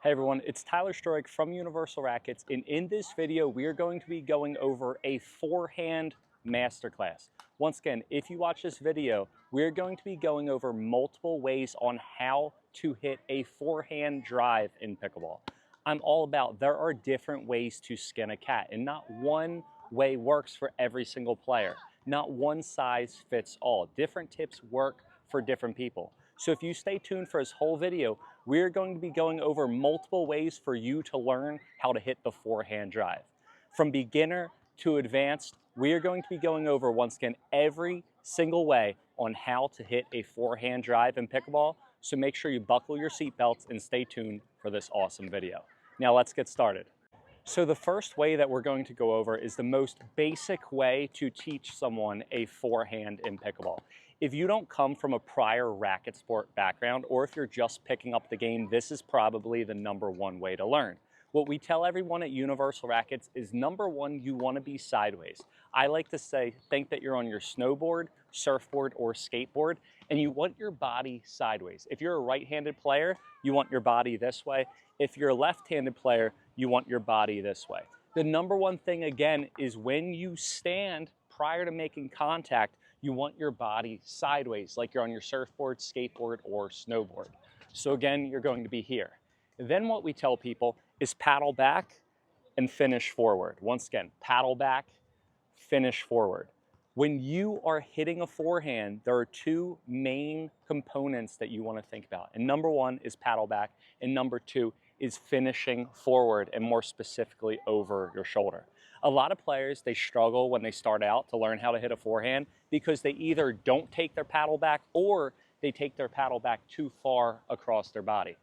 Hey everyone, it's Tyler Stroik from Universal Rackets, and in this video we are going to be going over a forehand masterclass. Once again, if you watch this video, we're going to be going over multiple ways on how to hit a forehand drive in pickleball. I'm all about there are different ways to skin a cat, and not one way works for every single player. Not one size fits all. Different tips work for different people. So if you stay tuned for this whole video, we're going to be going over multiple ways for you to learn how to hit the forehand drive. From beginner to advanced, we are going to be going over, once again, every single way on how to hit a forehand drive in pickleball. So make sure you buckle your seatbelts and stay tuned for this awesome video. Now let's get started. So the first way that we're going to go over is the most basic way to teach someone a forehand in pickleball. If you don't come from a prior racket sport background, or if you're just picking up the game, this is probably the #1 way to learn. What we tell everyone at Universal Rackets is #1, you want to be sideways. I like to say, think that you're on your snowboard, surfboard, or skateboard, and you want your body sideways. If you're a right-handed player, you want your body this way. If you're a left-handed player, you want your body this way. The #1 thing, again, is when you stand prior to making contact, you want your body sideways, like you're on your surfboard, skateboard, or snowboard. So again, you're going to be here. Then what we tell people is paddle back and finish forward. Once again, paddle back, finish forward. When you are hitting a forehand, there are two main components that you want to think about. And #1 is paddle back, and #2 is finishing forward, and more specifically over your shoulder. A lot of players, they struggle when they start out to learn how to hit a forehand because they either don't take their paddle back or they take their paddle back too far across their body.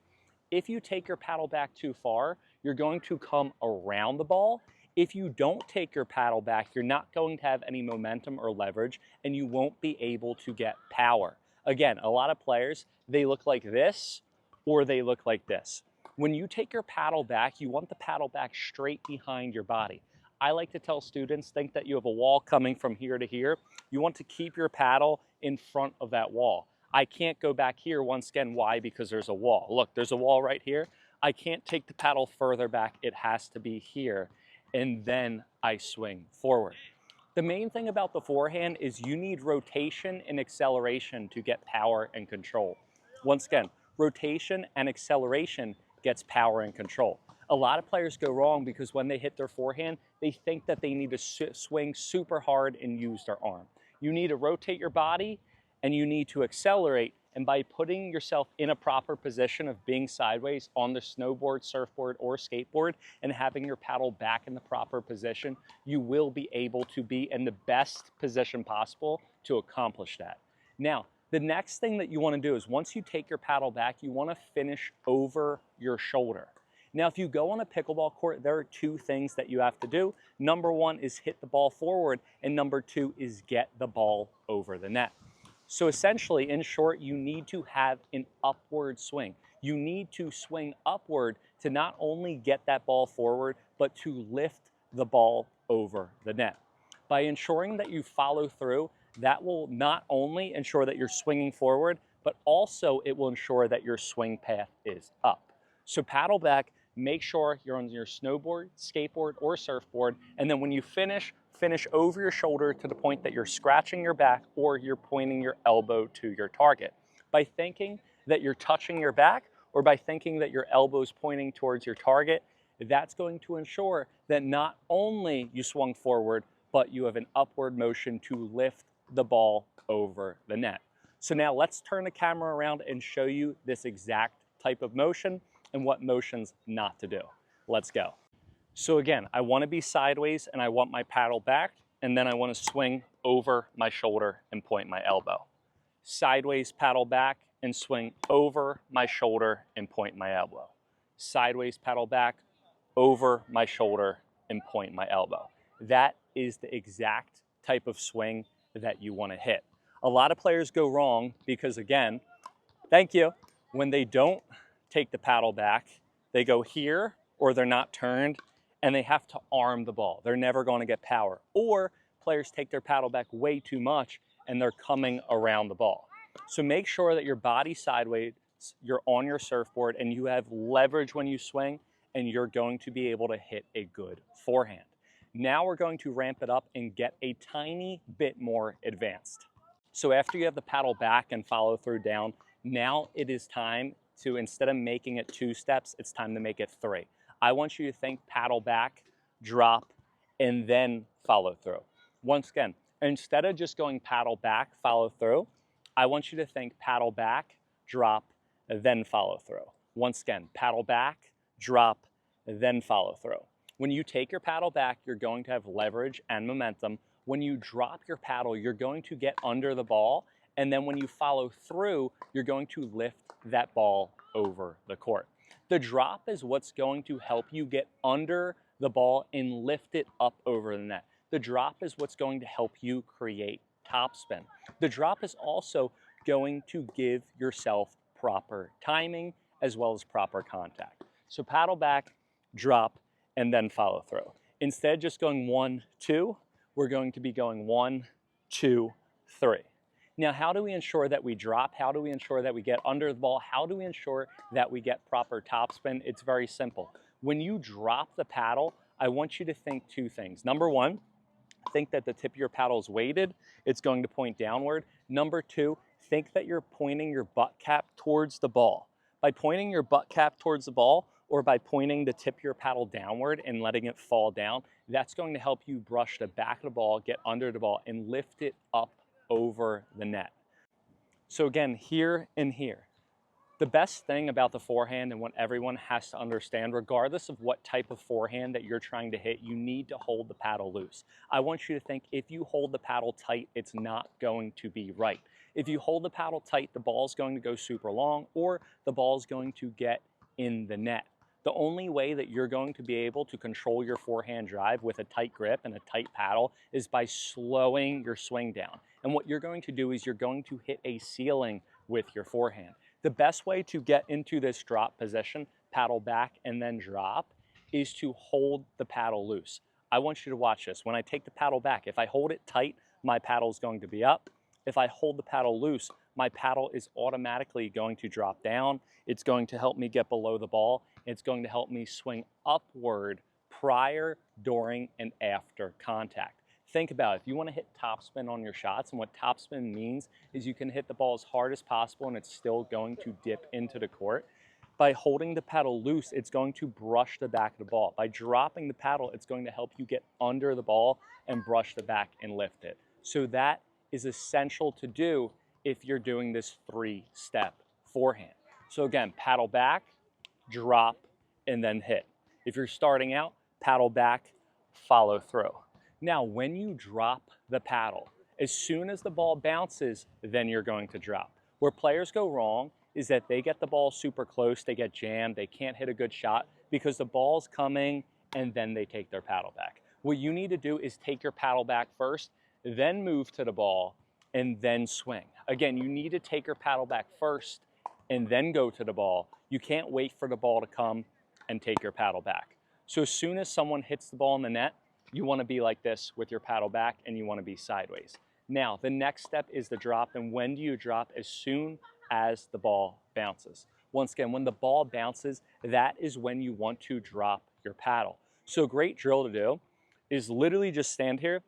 If you take your paddle back too far, you're going to come around the ball. If you don't take your paddle back, you're not going to have any momentum or leverage, and you won't be able to get power. Again, a lot of players, they look like this or they look like this. When you take your paddle back, you want the paddle back straight behind your body. I like to tell students, think that you have a wall coming from here to here. You want to keep your paddle in front of that wall. I can't go back here. Once again, why? Because there's a wall. Look, there's a wall right here. I can't take the paddle further back. It has to be here, and then I swing forward. The main thing about the forehand is you need rotation and acceleration to get power and control. Once again, rotation and acceleration gets power and control. A lot of players go wrong because when they hit their forehand, they think that they need to swing super hard and use their arm. You need to rotate your body and you need to accelerate, and by putting yourself in a proper position of being sideways on the snowboard, surfboard, or skateboard and having your paddle back in the proper position, you will be able to be in the best position possible to accomplish that. Now, the next thing that you want to do is once you take your paddle back, you want to finish over your shoulder. Now, if you go on a pickleball court, there are two things that you have to do. #1 is hit the ball forward, and #2 is get the ball over the net. So essentially, in short, you need to have an upward swing. You need to swing upward to not only get that ball forward, but to lift the ball over the net. By ensuring that you follow through, that will not only ensure that you're swinging forward, but also it will ensure that your swing path is up. So paddle back, make sure you're on your snowboard, skateboard, or surfboard, and then when you finish over your shoulder to the point that you're scratching your back or you're pointing your elbow to your target. By thinking that you're touching your back or by thinking that your elbow's pointing towards your target, that's going to ensure that not only you swung forward, but you have an upward motion to lift the ball over the net. So now let's turn the camera around and show you this exact type of motion and what motions not to do. Let's go. So again, I want to be sideways and I want my paddle back, and then I want to swing over my shoulder and point my elbow. Sideways paddle back and swing over my shoulder and point my elbow. Sideways paddle back, over my shoulder and point my elbow. That is the exact type of swing that you want to hit. A lot of players go wrong because, again, thank you, when they don't take the paddle back, they go here or they're not turned and they have to arm the ball. They're never going to get power. Or players take their paddle back way too much and they're coming around the ball. So make sure that your body's sideways, balance. You're on your surfboard and you have leverage when you swing, and you're going to be able to hit a good forehand. Now we're going to ramp it up and get a tiny bit more advanced. So after you have the paddle back and follow through down, now it is time to, instead of making it 2 steps, it's time to make it 3. I want you to think paddle back, drop, and then follow through. Once again, instead of just going paddle back, follow through, I want you to think paddle back, drop, then follow through. Once again, paddle back, drop, then follow through. When you take your paddle back, you're going to have leverage and momentum. When you drop your paddle, you're going to get under the ball, and then when you follow through, you're going to lift that ball over the court. The drop is what's going to help you get under the ball and lift it up over the net. The drop is what's going to help you create topspin. The drop is also going to give yourself proper timing as well as proper contact. So paddle back, drop, and then follow through. Instead of just going 1, 2, we're going to be going 1, 2, 3. Now, how do we ensure that we drop? How do we ensure that we get under the ball? How do we ensure that we get proper topspin? It's very simple. When you drop the paddle, I want you to think 2 things. Number 1, think that the tip of your paddle is weighted. It's going to point downward. Number 2, think that you're pointing your butt cap towards the ball. By pointing your butt cap towards the ball, or by pointing the tip of your paddle downward and letting it fall down, that's going to help you brush the back of the ball, get under the ball, and lift it up over the net. So again, here and here. The best thing about the forehand, and what everyone has to understand, regardless of what type of forehand that you're trying to hit, you need to hold the paddle loose. I want you to think, if you hold the paddle tight, it's not going to be right. If you hold the paddle tight, the ball's going to go super long, or the ball's going to get in the net. The only way that you're going to be able to control your forehand drive with a tight grip and a tight paddle is by slowing your swing down. And what you're going to do is you're going to hit a ceiling with your forehand. The best way to get into this drop position, paddle back and then drop, is to hold the paddle loose. I want you to watch this. When I take the paddle back, if I hold it tight, my paddle is going to be up. If I hold the paddle loose, my paddle is automatically going to drop down. It's going to help me get below the ball. It's going to help me swing upward prior, during, and after contact. Think about it. If you want to hit topspin on your shots, and what topspin means is you can hit the ball as hard as possible and it's still going to dip into the court. By holding the paddle loose, it's going to brush the back of the ball. By dropping the paddle, it's going to help you get under the ball and brush the back and lift it. So that is essential to do if you're doing this 3-step forehand. So again, paddle back, drop, and then hit. If you're starting out, paddle back, follow through. Now, when you drop the paddle, as soon as the ball bounces, then you're going to drop. Where players go wrong is that they get the ball super close, they get jammed, they can't hit a good shot because the ball's coming and then they take their paddle back. What you need to do is take your paddle back first, then move to the ball, and then swing. Again, you need to take your paddle back first and then go to the ball. You can't wait for the ball to come and take your paddle back. So as soon as someone hits the ball in the net, you want to be like this with your paddle back and you want to be sideways. Now, the next step is the drop, and when do you drop? As soon as the ball bounces. Once again, when the ball bounces, that is when you want to drop your paddle. So a great drill to do is literally just stand here,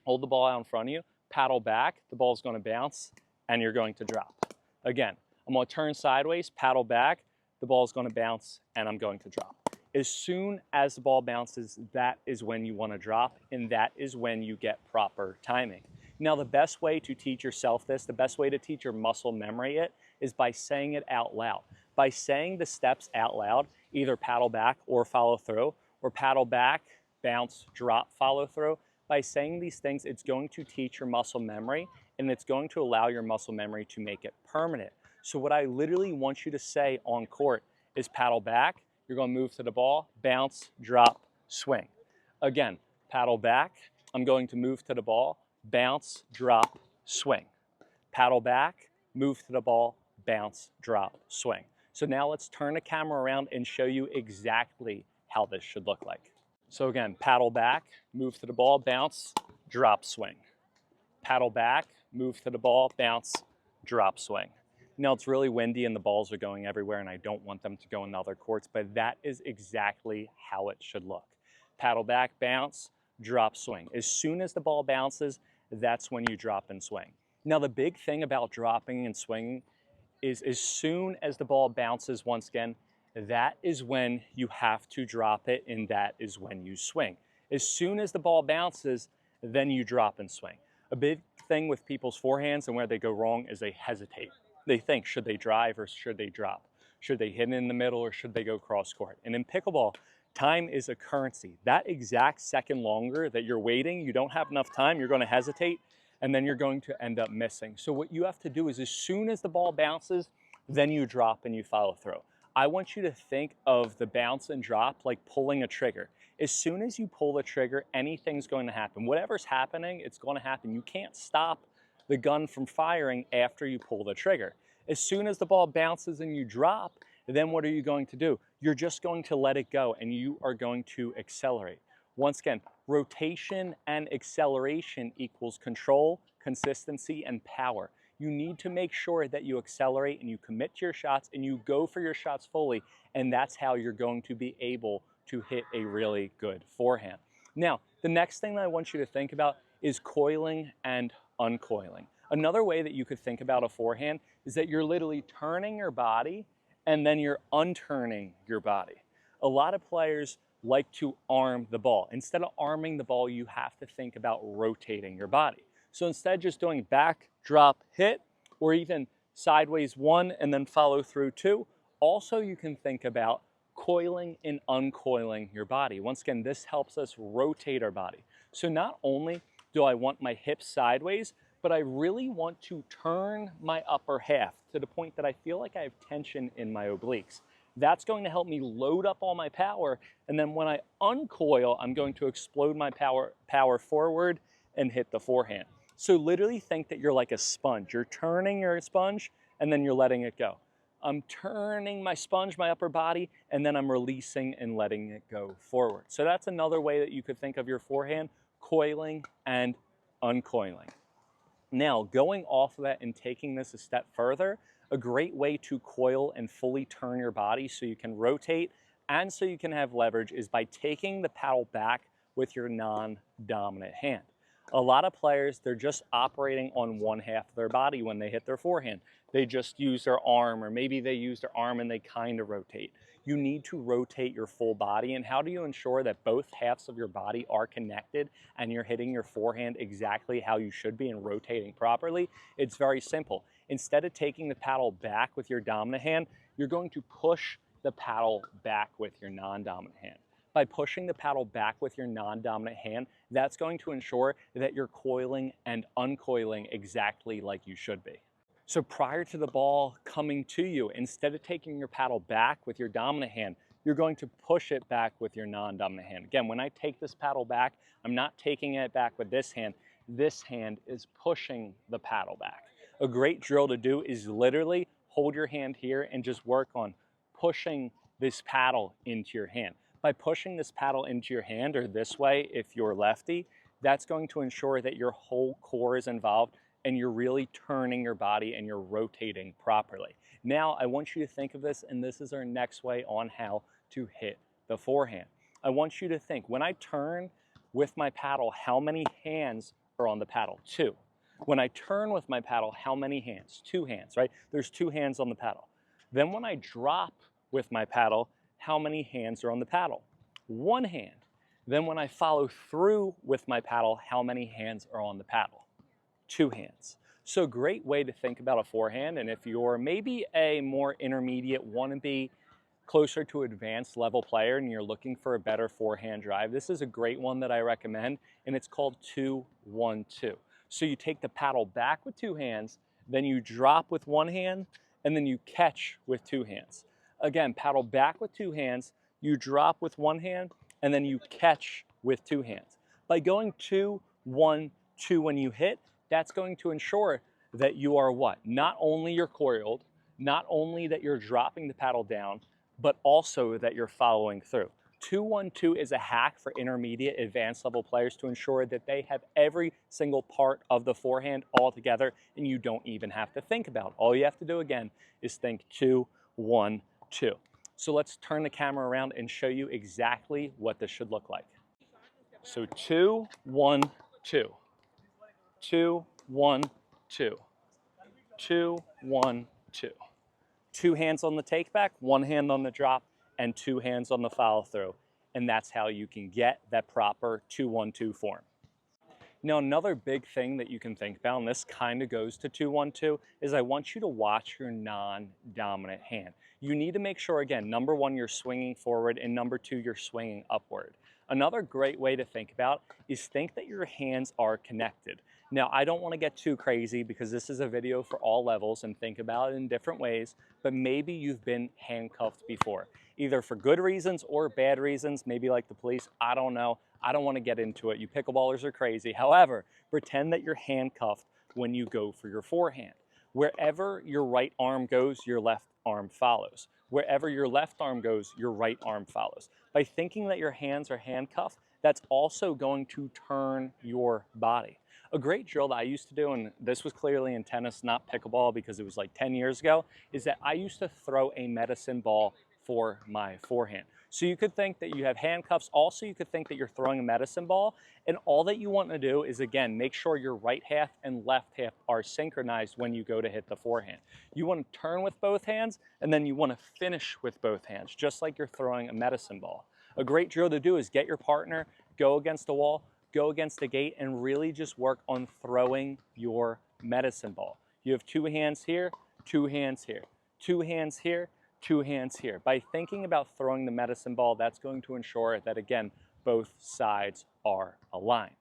hold the ball out in front of you, paddle back, the ball's going to bounce, and you're going to drop. Again, I'm going to turn sideways, paddle back, the ball's going to bounce, and I'm going to drop. As soon as the ball bounces, that is when you want to drop, and that is when you get proper timing. Now, the best way to teach yourself this, the best way to teach your muscle memory it, is by saying it out loud. By saying the steps out loud, either paddle back or follow through, or paddle back, bounce, drop, follow through. By saying these things, it's going to teach your muscle memory, and it's going to allow your muscle memory to make it permanent. So what I literally want you to say on court is paddle back, you're going to move to the ball, bounce, drop, swing. Again, paddle back, I'm going to move to the ball, bounce, drop, swing. Paddle back, move to the ball, bounce, drop, swing. So now let's turn the camera around and show you exactly how this should look like. So again, paddle back, move to the ball, bounce, drop, swing. Paddle back, move to the ball, bounce, drop, swing. Now it's really windy and the balls are going everywhere and I don't want them to go in other courts, but that is exactly how it should look. Paddle back, bounce, drop, swing. As soon as the ball bounces, that's when you drop and swing. Now the big thing about dropping and swinging is as soon as the ball bounces once again, that is when you have to drop it and that is when you swing. As soon as the ball bounces, then you drop and swing. A big thing with people's forehands and where they go wrong is they hesitate. They think, should they drive or should they drop? Should they hit it in the middle or should they go cross court? And in pickleball, time is a currency. That exact second longer that you're waiting, you don't have enough time, you're going to hesitate, and then you're going to end up missing. So what you have to do is as soon as the ball bounces, then you drop and you follow through. I want you to think of the bounce and drop like pulling a trigger. As soon as you pull the trigger, anything's going to happen. Whatever's happening, it's going to happen. You can't stop the gun from firing after you pull the trigger. As soon as the ball bounces and you drop, then what are you going to do? You're just going to let it go and you are going to accelerate. Once again, rotation and acceleration equals control, consistency, and power. You need to make sure that you accelerate and you commit to your shots and you go for your shots fully, and that's how you're going to be able to hit a really good forehand. Now, the next thing that I want you to think about is coiling and uncoiling. Another way that you could think about a forehand is that you're literally turning your body and then you're unturning your body. A lot of players like to arm the ball. Instead of arming the ball, you have to think about rotating your body. So instead of just doing back, drop, hit, or even sideways one and then follow through two, also you can think about coiling and uncoiling your body. Once again, this helps us rotate our body. So not only do I want my hips sideways, but I really want to turn my upper half to the point that I feel like I have tension in my obliques. That's going to help me load up all my power, and then when I uncoil, I'm going to explode my power forward and hit the forehand. So literally think that you're like a sponge. You're turning your sponge, and then you're letting it go. I'm turning my sponge, my upper body, and then I'm releasing and letting it go forward. So that's another way that you could think of your forehand, coiling and uncoiling. Now, going off of that and taking this a step further, a great way to coil and fully turn your body so you can rotate and so you can have leverage is by taking the paddle back with your non-dominant hand. A lot of players, they're just operating on one half of their body when they hit their forehand. They just use their arm, or maybe they use their arm and they kind of rotate. You need to rotate your full body, and how do you ensure that both halves of your body are connected and you're hitting your forehand exactly how you should be and rotating properly? It's very simple. Instead of taking the paddle back with your dominant hand, you're going to push the paddle back with your non-dominant hand. By pushing the paddle back with your non-dominant hand, that's going to ensure that you're coiling and uncoiling exactly like you should be. So prior to the ball coming to you, instead of taking your paddle back with your dominant hand, you're going to push it back with your non-dominant hand. Again, when I take this paddle back, I'm not taking it back with this hand. This hand is pushing the paddle back. A great drill to do is literally hold your hand here and just work on pushing this paddle into your hand. By pushing this paddle into your hand, or this way if you're lefty, that's going to ensure that your whole core is involved and you're really turning your body and you're rotating properly. Now, I want you to think of this, and this is our next way on how to hit the forehand. I want you to think, when I turn with my paddle, how many hands are on the paddle? 2. When I turn with my paddle, how many hands? 2 hands, right? There's 2 hands on the paddle. Then when I drop with my paddle, how many hands are on the paddle? 1 hand. Then when I follow through with my paddle, how many hands are on the paddle? 2 hands. So great way to think about a forehand, and if you're maybe a more intermediate, want to be closer to advanced level player and you're looking for a better forehand drive, this is a great one that I recommend, and it's called 2-1-2. So you take the paddle back with 2 hands, then you drop with 1 hand, and then you catch with 2 hands. Again, paddle back with 2 hands, you drop with 1 hand, and then you catch with 2 hands. By going 2-1-2 when you hit, that's going to ensure that you are what? Not only you're coiled, not only that you're dropping the paddle down, but also that you're following through. 2-1-2 is a hack for intermediate, advanced level players to ensure that they have every single part of the forehand all together and you don't even have to think about it. All you have to do again is think 2-1-2. So let's turn the camera around and show you exactly what this should look like. So 2-1-2, 2-1-2, 2-1-2. 2 hands on the take back, 1 hand on the drop, and 2 hands on the follow through. And that's how you can get that proper 2-1-2 form. Now, another big thing that you can think about, and this kind of goes to 2-1-2, is I want you to watch your non-dominant hand. You need to make sure, again, number 1, you're swinging forward, and number 2, you're swinging upward. Another great way to think about is think that your hands are connected. Now, I don't want to get too crazy because this is a video for all levels and think about it in different ways, but maybe you've been handcuffed before, either for good reasons or bad reasons, maybe like the police, I don't know. I don't want to get into it. You pickleballers are crazy. However, pretend that you're handcuffed when you go for your forehand. Wherever your right arm goes, your left arm follows. Wherever your left arm goes, your right arm follows. By thinking that your hands are handcuffed, that's also going to turn your body. A great drill that I used to do, and this was clearly in tennis, not pickleball because it was like 10 years ago, is that I used to throw a medicine ball for my forehand. So you could think that you have handcuffs. Also, you could think that you're throwing a medicine ball. And all that you want to do is, again, make sure your right half and left half are synchronized when you go to hit the forehand. You want to turn with both hands, and then you want to finish with both hands, just like you're throwing a medicine ball. A great drill to do is get your partner, go against the wall, go against the gate, and really just work on throwing your medicine ball. You have 2 hands here, 2 hands here, 2 hands here, 2 hands here. By thinking about throwing the medicine ball, that's going to ensure that, again, both sides are aligned.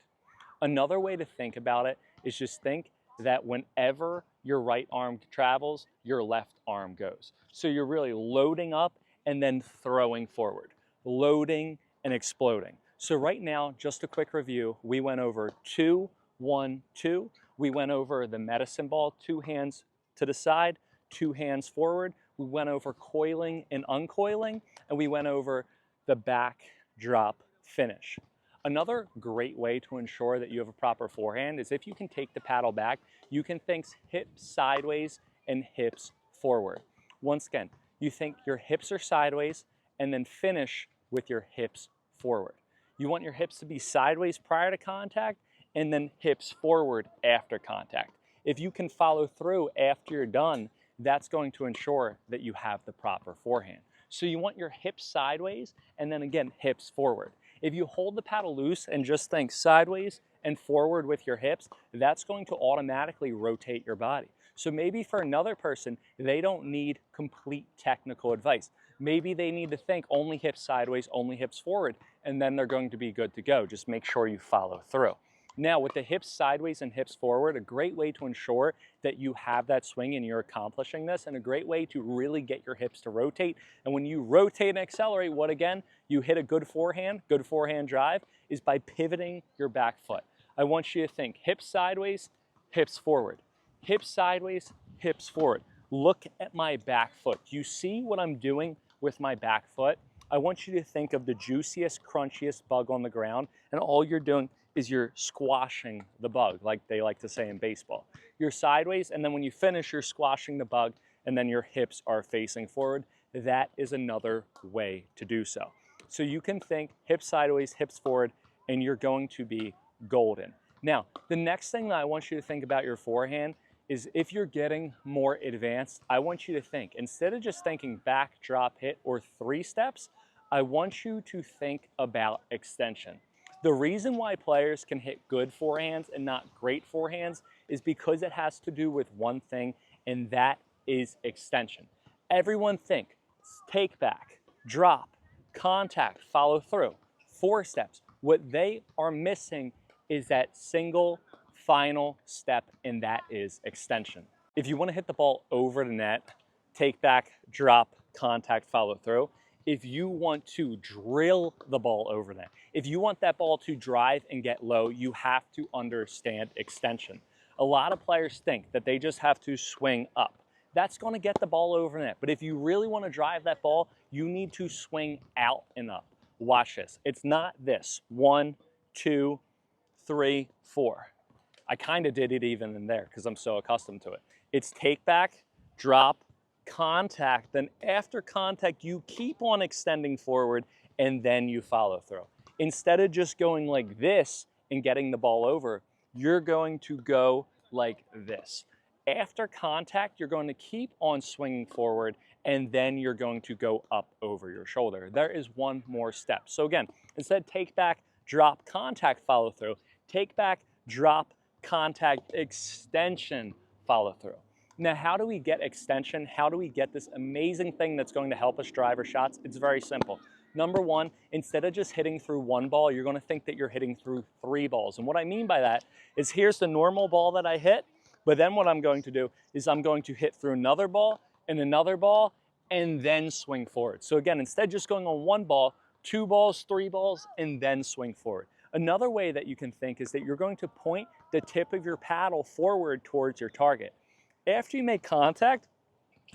Another way to think about it is just think that whenever your right arm travels, your left arm goes. So you're really loading up and then throwing forward, loading and exploding. So right now, just a quick review, we went over 2-1-2. We went over the medicine ball, 2 hands to the side, 2 hands forward. We went over coiling and uncoiling, and we went over the back drop finish. Another great way to ensure that you have a proper forehand is if you can take the paddle back, you can think hips sideways and hips forward. Once again, you think your hips are sideways and then finish with your hips forward. You want your hips to be sideways prior to contact and then hips forward after contact. If you can follow through after you're done, that's going to ensure that you have the proper forehand. So you want your hips sideways and then again, hips forward. If you hold the paddle loose and just think sideways and forward with your hips, that's going to automatically rotate your body. So maybe for another person, they don't need complete technical advice. Maybe they need to think only hips sideways, only hips forward, and then they're going to be good to go. Just make sure you follow through. Now, with the hips sideways and hips forward, a great way to ensure that you have that swing and you're accomplishing this, and a great way to really get your hips to rotate. And when you rotate and accelerate, what again? You hit a good forehand drive, is by pivoting your back foot. I want you to think hips sideways, hips forward. Hips sideways, hips forward. Look at my back foot. Do you see what I'm doing with my back foot? I want you to think of the juiciest, crunchiest bug on the ground, and all you're doing is you're squashing the bug, like they like to say in baseball. You're sideways, and then when you finish, you're squashing the bug, and then your hips are facing forward. That is another way to do so. So you can think hips sideways, hips forward, and you're going to be golden. Now, the next thing that I want you to think about your forehand is if you're getting more advanced, I want you to think, instead of just thinking back, drop, hit, or 3 steps, I want you to think about extension. The reason why players can hit good forehands and not great forehands is because it has to do with one thing, and that is extension. Everyone think take back, drop, contact, follow through, 4 steps. What they are missing is that single final step, and that is extension. If you want to hit the ball over the net, take back, drop, contact, follow through. If you want to drill the ball over that, if you want that ball to drive and get low, you have to understand extension. A lot of players think that they just have to swing up. That's going to get the ball over net. But if you really want to drive that ball, you need to swing out and up. Watch this. It's not this. 1, 2, 3, 4. I kind of did it even in there because I'm so accustomed to it. It's take back, drop, contact, then after contact, you keep on extending forward and then you follow through. Instead of just going like this and getting the ball over, you're going to go like this. After contact, you're going to keep on swinging forward and then you're going to go up over your shoulder. There is one more step. So again, instead take back, drop, contact, follow through. Take back, drop, contact, extension, follow through. Now, how do we get extension? How do we get this amazing thing that's going to help us drive our shots? It's very simple. Number one, instead of just hitting through one ball, you're going to think that you're hitting through 3 balls. And what I mean by that is here's the normal ball that I hit, but then what I'm going to do is I'm going to hit through another ball, and then swing forward. So again, instead of just going on 1 ball, 2 balls, 3 balls, and then swing forward. Another way that you can think is that you're going to point the tip of your paddle forward towards your target. After you make contact,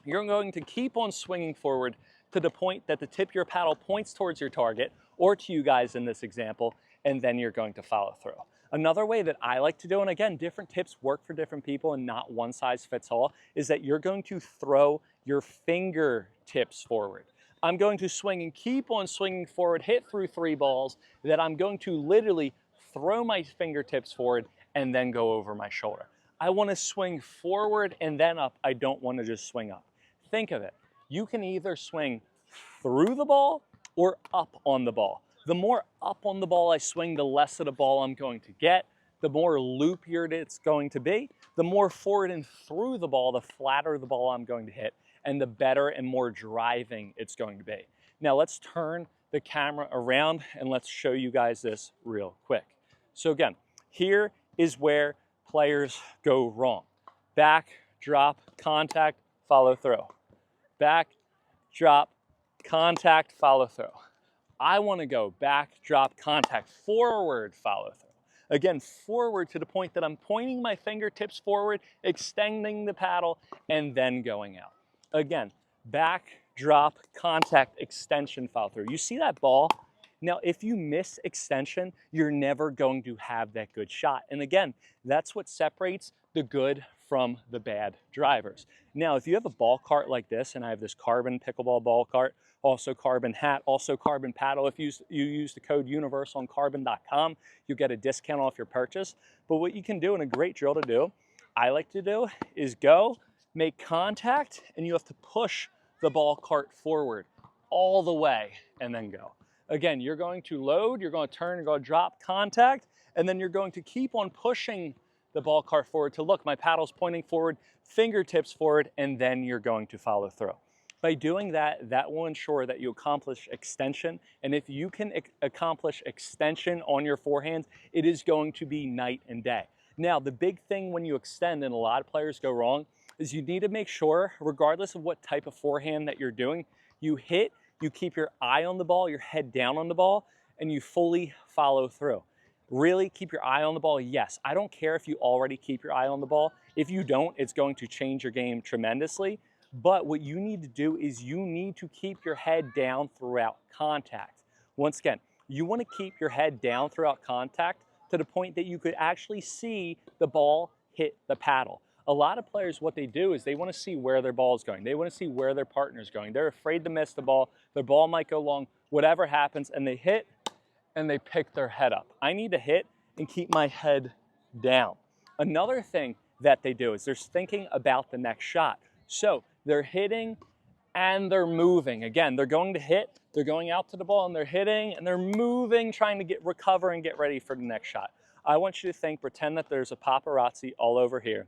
you're going to keep on swinging forward to the point that the tip of your paddle points towards your target, or to you guys in this example, and then you're going to follow through. Another way that I like to do, and again, different tips work for different people and not one size fits all, is that you're going to throw your fingertips forward. I'm going to swing and keep on swinging forward, hit through 3 balls, that I'm going to literally throw my fingertips forward and then go over my shoulder. I want to swing forward and then up. I don't want to just swing up. Think of it. You can either swing through the ball or up on the ball. The more up on the ball I swing, the less of the ball I'm going to get, the more loopier it's going to be, the more forward and through the ball, the flatter the ball I'm going to hit, and the better and more driving it's going to be. Now let's turn the camera around and let's show you guys this real quick. So again, here is where players go wrong. Back, drop, contact, follow through. Back, drop, contact, follow through. I want to go back, drop, contact, forward, follow through. Again, forward to the point that I'm pointing my fingertips forward, extending the paddle, and then going out. Again, back, drop, contact, extension, follow through. You see that ball? Now, if you miss extension, you're never going to have that good shot. And again, that's what separates the good from the bad drivers. Now, if you have a ball cart like this, and I have this carbon pickleball ball cart, also carbon hat, also carbon paddle. If you use the code UNIVERSAL on carbon.com, you get a discount off your purchase. But what you can do, and a great drill to do, I like to do, is go, make contact, and you have to push the ball cart forward all the way, and then go. Again, you're going to load, you're going to turn, you're going to drop, contact, and then you're going to keep on pushing the ball cart forward to look, my paddle's pointing forward, fingertips forward, and then you're going to follow through. By doing that, that will ensure that you accomplish extension. And if you can accomplish extension on your forehands, it is going to be night and day. Now, the big thing when you extend, and a lot of players go wrong, is you need to make sure, regardless of what type of forehand that you're doing, you hit, you keep your eye on the ball, your head down on the ball, and you fully follow through. Really keep your eye on the ball? Yes. I don't care if you already keep your eye on the ball. If you don't, it's going to change your game tremendously. But what you need to do is you need to keep your head down throughout contact. Once again, you want to keep your head down throughout contact to the point that you could actually see the ball hit the paddle. A lot of players, what they do is they want to see where their ball is going. They want to see where their partner's going. They're afraid to miss the ball. Their ball might go long, whatever happens, and they hit and they pick their head up. I need to hit and keep my head down. Another thing that they do is they're thinking about the next shot. So they're hitting and they're moving. Again, they're going to hit, they're going out to the ball and they're hitting and they're moving, trying to recover and get ready for the next shot. I want you to think, pretend that there's a paparazzi all over here.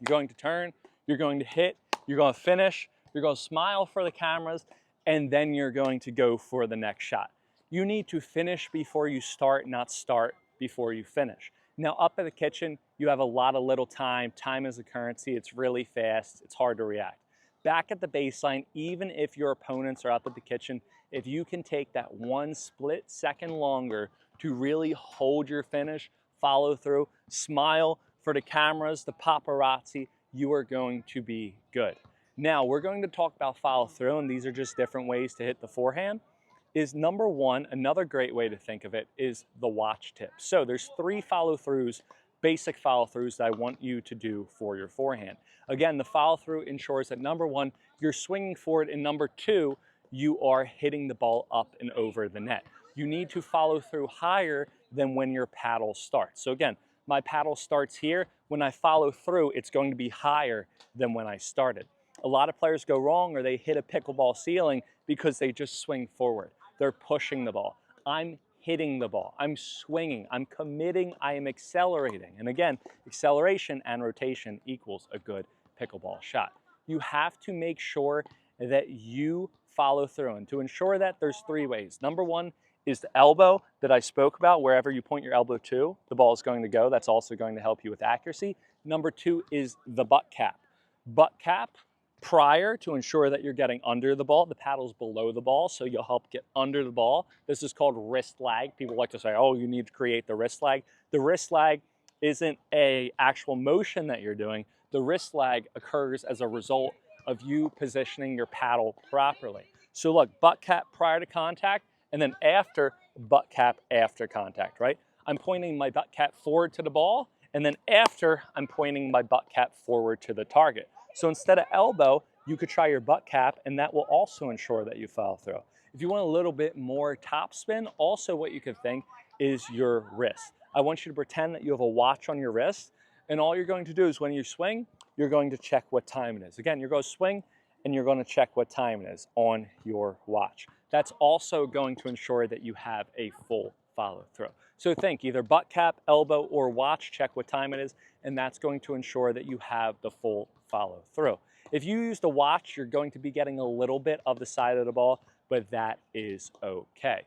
You're going to turn, you're going to hit, you're going to finish, you're going to smile for the cameras, and then you're going to go for the next shot. You need to finish before you start, not start before you finish. Now, up at the kitchen, you have a lot of little time. Time is a currency. It's really fast. It's hard to react. Back at the baseline, even if your opponents are up at the kitchen, if you can take that 1 split second longer to really hold your finish, follow through, smile for the cameras, the paparazzi, you are going to be good. Now, we're going to talk about follow through, and these are just different ways to hit the forehand. is number one, another great way to think of it is the watch tip. So there's 3 follow-throughs, basic follow-throughs that I want you to do for your forehand. Again, the follow-through ensures that number one, you're swinging forward, and number two, you are hitting the ball up and over the net. You need to follow through higher than when your paddle starts. So again, my paddle starts here. When I follow through, it's going to be higher than when I started. A lot of players go wrong, or they hit a pickleball ceiling because they just swing forward. They're pushing the ball. I'm hitting the ball. I'm swinging. I'm committing. I am accelerating. And again, acceleration and rotation equals a good pickleball shot. You have to make sure that you follow through. And to ensure that, there's 3 ways. Number one is the elbow that I spoke about. Wherever you point your elbow to, the ball is going to go. That's also going to help you with accuracy. Number 2 is the butt cap. Butt cap prior to ensure that you're getting under the ball. The paddle's below the ball, so you'll help get under the ball. This is called wrist lag. People like to say, oh, you need to create the wrist lag. The wrist lag isn't an actual motion that you're doing. The wrist lag occurs as a result of you positioning your paddle properly. So look, butt cap prior to contact, and then after, butt cap after contact, right? I'm pointing my butt cap forward to the ball, and then after, I'm pointing my butt cap forward to the target. So instead of elbow, you could try your butt cap, and that will also ensure that you follow through. If you want a little bit more topspin, also what you could think is your wrist. I want you to pretend that you have a watch on your wrist, and all you're going to do is when you swing, you're going to check what time it is. Again, you're going to swing, and you're going to check what time it is on your watch. That's also going to ensure that you have a full follow through. So think either butt cap, elbow, or watch, check what time it is, and that's going to ensure that you have the full follow through. If you use the watch, you're going to be getting a little bit of the side of the ball, but that is okay.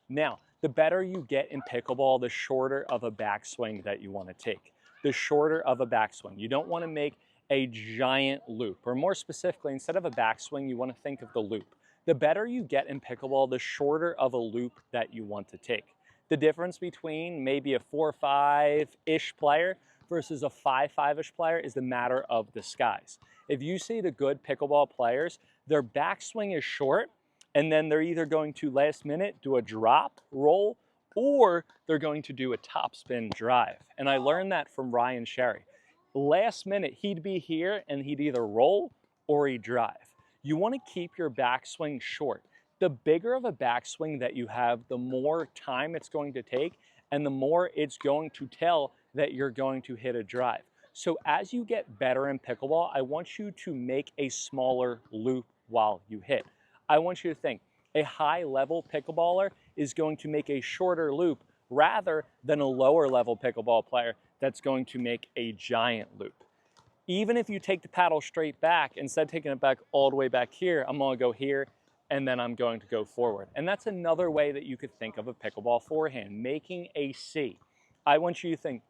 Now, the better you get in pickleball, the shorter of a backswing that you want to take. The shorter of a backswing. You don't want to make a giant loop, or more specifically, instead of a backswing, you want to think of the loop. The better you get in pickleball, the shorter of a loop that you want to take. The difference between maybe a 4-5-ish player versus a 5-5-ish player is the matter of the skies. If you see the good pickleball players, their backswing is short, and then they're either going to last minute do a drop roll, or they're going to do a topspin drive. And I learned that from Ryan Sherry. Last minute, he'd be here and he'd either roll or he'd drive. You want to keep your backswing short. The bigger of a backswing that you have, the more time it's going to take, and the more it's going to tell that you're going to hit a drive. So as you get better in pickleball, I want you to make a smaller loop while you hit. I want you to think, a high-level pickleballer is going to make a shorter loop rather than a lower-level pickleball player that's going to make a giant loop. Even if you take the paddle straight back, instead of taking it back all the way back here, I'm going to go here, and then I'm going to go forward. And that's another way that you could think of a pickleball forehand, making a C. I want you to think,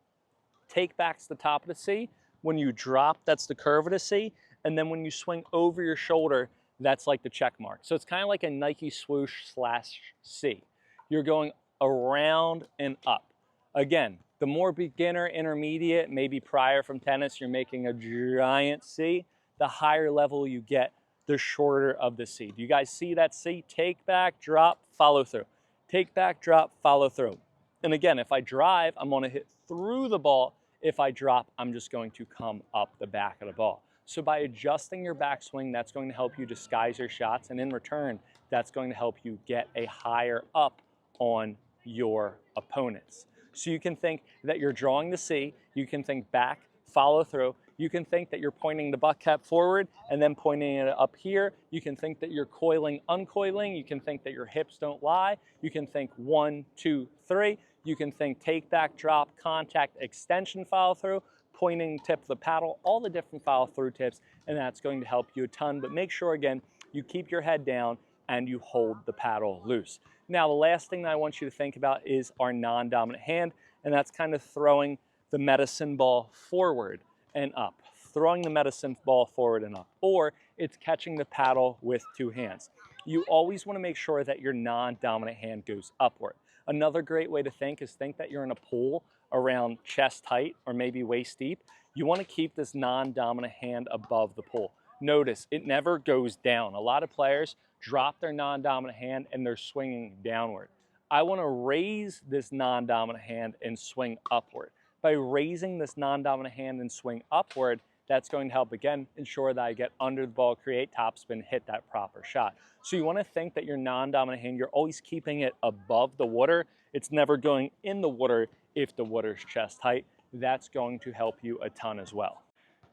take back's the top of the C. When you drop, that's the curve of the C. And then when you swing over your shoulder, that's like the check mark. So it's kind of like a Nike swoosh / C. You're going around and up. Again, the more beginner, intermediate, maybe prior from tennis, you're making a giant C. The higher level you get, the shorter of the C. Do you guys see that C? Take back, drop, follow through. Take back, drop, follow through. And again, if I drive, I'm going to hit through the ball. If I drop, I'm just going to come up the back of the ball. So by adjusting your backswing, that's going to help you disguise your shots, and in return, that's going to help you get a higher up on your opponents. So you can think that you're drawing the C, you can think back, follow through, you can think that you're pointing the butt cap forward and then pointing it up here, you can think that you're coiling, uncoiling, you can think that your hips don't lie, you can think 1, 2, 3, you can think take back, drop, contact, extension, follow through, pointing tip of the paddle, all the different follow through tips, and that's going to help you a ton. But make sure, again, you keep your head down and you hold the paddle loose. Now, the last thing that I want you to think about is our non-dominant hand, and that's kind of throwing the medicine ball forward and up. Throwing the medicine ball forward and up, or it's catching the paddle with 2 hands. You always want to make sure that your non-dominant hand goes upward. Another great way to think is think that you're in a pool around chest height or maybe waist deep. You want to keep this non-dominant hand above the pool. notice it never goes down. A lot of players drop their non-dominant hand and they're swinging downward. I want to raise this non-dominant hand and swing upward. By raising this non-dominant hand and swing upward, that's going to help, again, ensure that I get under the ball, create topspin, hit that proper shot. So you want to think that your non-dominant hand, you're always keeping it above the water. It's never going in the water if the water's chest height. That's going to help you a ton as well.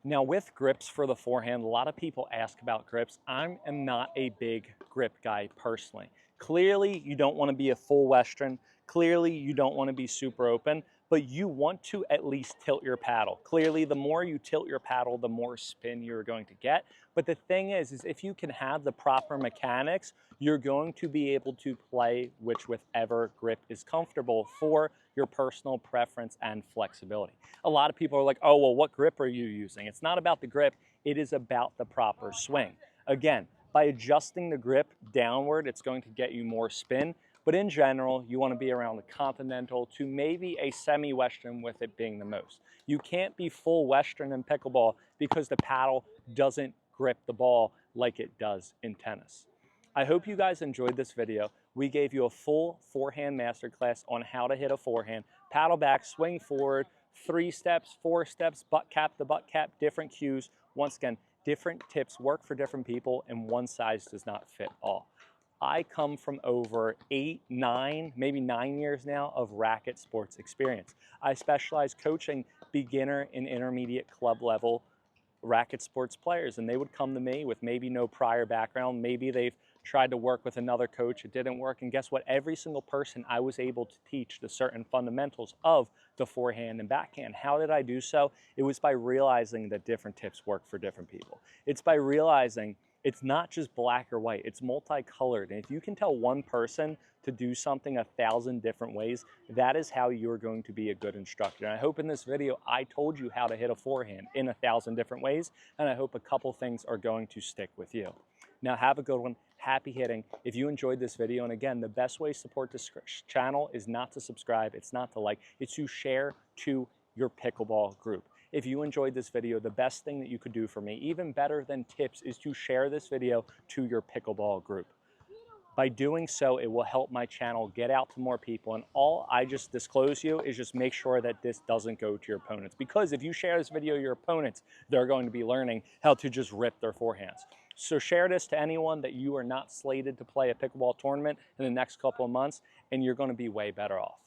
Now with grips for the forehand, a lot of people ask about grips. I am not a big grip guy personally. Clearly, you don't want to be a full Western. Clearly, you don't want to be super open, but you want to at least tilt your paddle. Clearly, the more you tilt your paddle, the more spin you're going to get. But the thing is if you can have the proper mechanics, you're going to be able to play whichever grip is comfortable for your personal preference and flexibility. A lot of people are like, oh, well, what grip are you using? It's not about the grip, it is about the proper swing. Again, by adjusting the grip downward, it's going to get you more spin. But in general, you want to be around the continental to maybe a semi-Western, with it being the most. You can't be full Western in pickleball because the paddle doesn't grip the ball like it does in tennis. I hope you guys enjoyed this video. We gave you a full forehand masterclass on how to hit a forehand. Paddle back, swing forward, 3 steps, 4 steps, butt cap to butt cap, different cues. Once again, different tips work for different people, and one size does not fit all. I come from over 8, 9, maybe 9 years now of racket sports experience. I specialize coaching beginner and intermediate club level racket sports players, and they would come to me with maybe no prior background. Maybe they've tried to work with another coach, it didn't work, and guess what? Every single person I was able to teach the certain fundamentals of the forehand and backhand. How did I do so? It was by realizing that different tips work for different people. It's by realizing it's not just black or white, it's multicolored. And if you can tell one person to do something 1,000 different ways, that is how you're going to be a good instructor. And I hope in this video, I told you how to hit a forehand in 1,000 different ways, and I hope a couple things are going to stick with you. Now have a good one, happy hitting. If you enjoyed this video, and again, the best way to support this channel is not to subscribe, it's not to like, it's to share to your pickleball group. If you enjoyed this video, the best thing that you could do for me, even better than tips, is to share this video to your pickleball group. By doing so, it will help my channel get out to more people, and all I just disclose you is just make sure that this doesn't go to your opponents, because if you share this video to your opponents, they're going to be learning how to just rip their forehands. So share this to anyone that you are not slated to play a pickleball tournament in the next couple of months, and you're going to be way better off.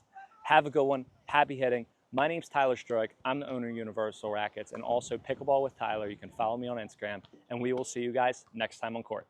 Have a good one, happy hitting. My name's Tyler Stroik. I'm the owner of Universal Rackets and also Pickleball with Tyler. You can follow me on Instagram, and we will see you guys next time on court.